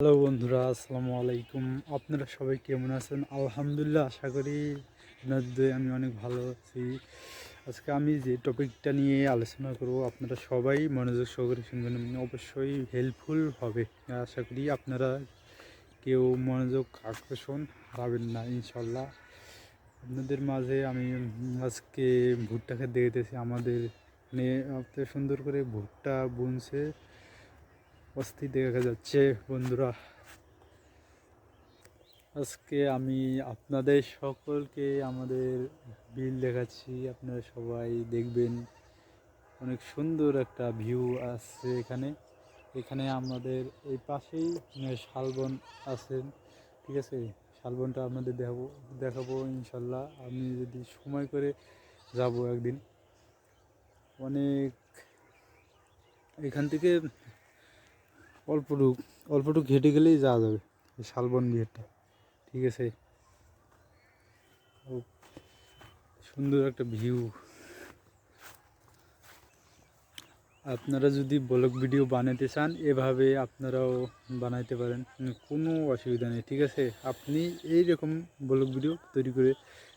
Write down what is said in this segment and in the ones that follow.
Hello বন্ধুরা, আসসালামু আলাইকুম। আপনারা সবাই কেমন আছেন? আলহামদুলিল্লাহ, আশা করি আপনাদের আমি অনেক ভালো আছি। আজকে আমি যে টপিকটা নিয়ে আলোচনা করব, আপনারা সবাই মনোযোগ সহকারে শুনবেন, অবশ্যই হেল্পফুল হবে। আশা করি আপনারা কেউ মনোযোগ আকর্ষণ হারাবেন না ইনশাল্লাহ। আপনাদের মাঝে আমি আজকে ভুট্টা খেতে দেখতেছি। আমাদের মানে এত সুন্দর করে ভুট্টা বুনছে, অস্থির দেখা যাচ্ছে বন্ধুরা। আজকে আমি আপনাদের সকলকে আমাদের বিল দেখাচ্ছি, আপনারা সবাই দেখবেন। অনেক সুন্দর একটা ভিউ আছে এখানে। এখানে আমাদের এই পাশেই শালবন আছেন, ঠিক আছে। শালবনটা আপনাদের দেখাবো ইনশাল্লাহ। আমি যদি সময় করে যাব একদিন। অনেক এখান থেকে অল্পটুক হেঁটে গেলেই যাওয়া যাবে এই শালবন বিহারটা, ঠিক আছে। খুব সুন্দর একটা ভিউ। আপনারা যদি ব্লগ ভিডিও বানাতে চান, এভাবে আপনারাও বানাইতে পারেন, কোনো অসুবিধা নেই, ঠিক আছে। আপনি এইরকম ব্লগ ভিডিও তৈরি করে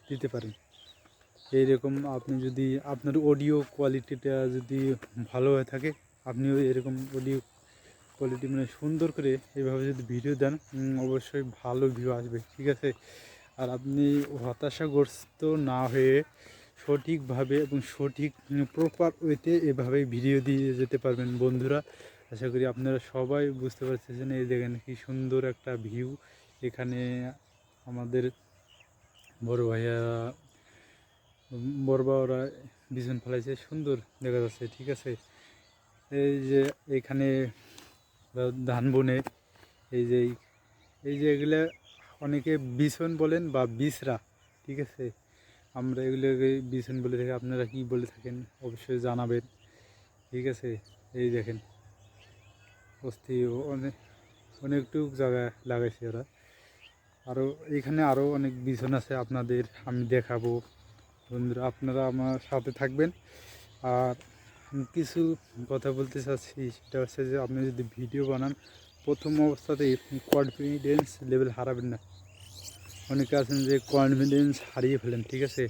দিতে পারেন। এইরকম আপনি যদি আপনার অডিও কোয়ালিটিটা যদি ভালো হয়ে থাকে, আপনিও এরকম অডিও কোয়ালিটি মানে সুন্দর করে এইভাবে যদি ভিডিও দেন, অবশ্যই ভালো ভিউ আসবে, ঠিক আছে। আর আপনি হতাশাগ্রস্ত না হয়ে সঠিকভাবে এবং সঠিক প্রপার ওয়েতে এভাবেই ভিডিও দিয়ে যেতে পারবেন বন্ধুরা। আশা করি আপনারা সবাই বুঝতে পারতেছেন। এই দেখেন কি সুন্দর একটা ভিউ। এখানে আমাদের বড় ভাইয়া বড় বাবারা বিছন ফেলাইছে, সুন্দর দেখা যাচ্ছে, ঠিক আছে। এই যে এখানে ধান বনে, এই যে এগুলা অনেকে বিছন বলেন বা বিছরা, ঠিক আছে। আমরা এগুলোকে বিছন বলে থাকি, আপনারা কি বলে থাকেন অবশ্যই জানাবেন, ঠিক আছে। এই দেখেন অস্থি অনেকটুক জায়গা লাগাইছে ওরা। আরও এখানে আরও অনেক বিছন আছে, আপনাদের আমি দেখাবো বন্ধুরা। আপনারা আমার সাথে থাকবেন। আর কিছু কথা বলতে চাচ্ছি, সেটা হচ্ছে যে আপনি যদি ভিডিও বানান, প্রথম অবস্থাতেই কনফিডেন্স লেভেল হারাবেন না। অনেকে আছেন যে কনফিডেন্স হারিয়ে ফেলেন, ঠিক আছে।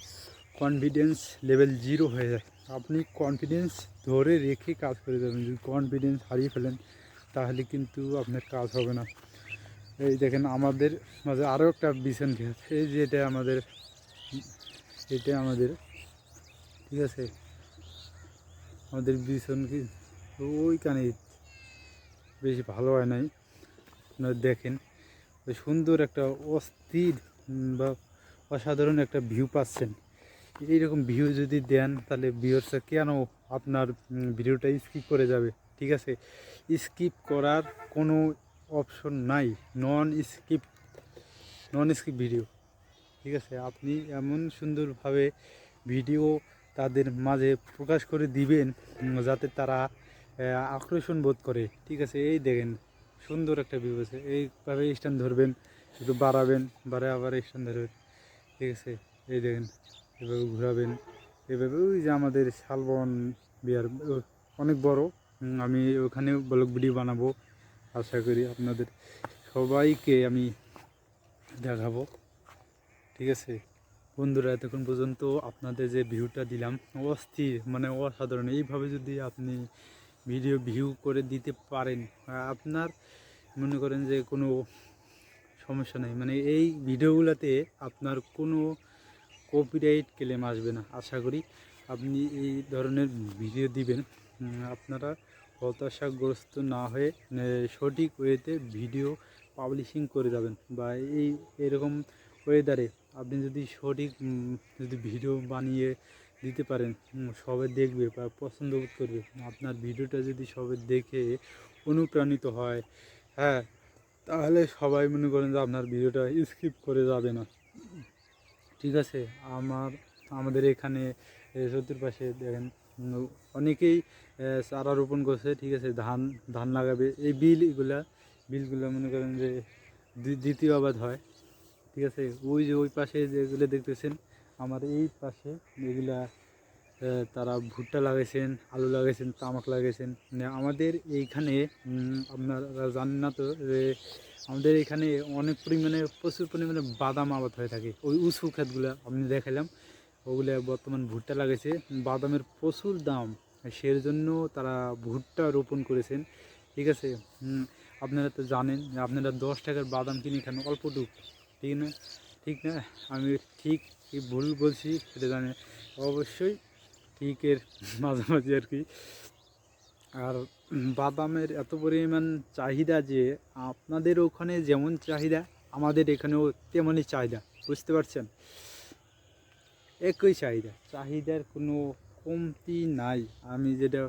কনফিডেন্স লেভেল 0 হয়ে যায়। আপনি কনফিডেন্স ধরে রেখে কাজ করে যাবেন। যদি কনফিডেন্স হারিয়ে ফেলেন, তাহলে কিন্তু আপনার কাজ হবে না। এই দেখেন আমাদের মাঝে আরও একটা বিছন ক্ষেত, এই যে এটা আমাদের, ঠিক আছে। আমাদের বিছন কি ওইখানে বেশি ভালো হয় নাই, আপনারা দেখেন। ওই সুন্দর একটা অস্থির বা অসাধারণ একটা ভিউ পাচ্ছেন। এইরকম ভিউ যদি দেন, তাহলে ভিউয়ার্সরা কেন আপনার ভিডিওটা স্কিপ করে যাবে, ঠিক আছে। স্কিপ করার কোনো অপশন নাই। নন স্কিপ নন স্কিপ ভিডিও, ঠিক আছে। আপনি এমন সুন্দরভাবে ভিডিও তাদের মাঝে প্রকাশ করে দিবেন, যাতে তারা আকর্ষণ বোধ করে, ঠিক আছে। এই দেখেন সুন্দর একটা ভিউ আছে। এইভাবে স্ট্যান্ড ধরবেন, একটু বাড়াবেন, বাড়ায় আবার স্ট্যান্ড ধরবেন, ঠিক আছে। এই দেখেন এভাবে ঘোরাবেন, এভাবে। ওই যে আমাদের শালবন বিহার অনেক বড়। আমি ওখানে ব্লগ ভিডিও বানাবো, আশা করি আপনাদের সবাইকে আমি দেখাবো, ঠিক আছে বন্ধুরা। এতক্ষণ পর্যন্ত আপনাদের যে ভিউটা দিলাম, অস্থির মানে অসাধারণ। এইভাবে যদি আপনি ভিউ করে দিতে পারেন, আপনার মনে করেন যে কোনো সমস্যা নেই, মানে এই ভিডিওগুলোতে আপনার কোনো কপিরাইট ক্লেম আসবে না। আশা করি আপনি এই ধরনের ভিডিও দিবেন, আপনারা হতাশাগ্রস্ত না হয়ে সঠিক ওয়েতে ভিডিও পাবলিশিং করে যাবেন। বা এরকম ওয়েদারে আপনি যদি সঠিক যদি ভিডিও বানিয়ে দিতে পারেন, সবাই দেখবে বা পছন্দ করবে। আপনার ভিডিওটা যদি সবাই দেখে অনুপ্রাণিত হয়, হ্যাঁ, তাহলে সবাই মনে করেন যে আপনার ভিডিওটা স্কিপ করে যাবে না, ঠিক আছে। আমাদের এখানে চতুর্পাশে দেখেন অনেকেই চারা রোপণ করছে, ঠিক আছে। ধান লাগাবে। এই বিলগুলো মনে করেন যে দ্বিতীয় আবাদ হয়, ঠিক আছে। ওই যে ওই পাশে যেগুলো দেখতেছেন, আমার এই পাশে এগুলা তারা ভুট্টা লাগাইছেন, আলু লাগাইছেন, তামাক লাগাইছেন। মানে আমাদের এইখানে আপনারা জানেন না তো যে আমাদের এখানে অনেক পরিমাণে প্রচুর পরিমাণে বাদাম আবাদ হয়ে থাকে। ওই উঁচু ক্ষেতগুলো আপনি দেখালাম, ওগুলো বর্তমান ভুট্টা লাগাইছে, বাদামের প্রচুর দাম, সেই জন্য তারা ভুট্টা রোপণ করেছেন। ঠিক আছে, আপনারা তো জানেন যে আপনারা 10 টাকার বাদাম কিনে খান অল্পটুক, ঠিক না? ঠিক না? আমি ঠিক কি ভুল বলছি সেটা জানেন অবশ্যই, ঠিকের মাঝামাঝি আর কি। আর বাদামের এত পরিমাণ চাহিদা যে আপনাদের ওখানে যেমন চাহিদা আমাদের এখানেও তেমনই চাহিদা, বুঝতে পারছেন? একই চাহিদা, চাহিদার কোনো কমতি নাই। আমি যেটা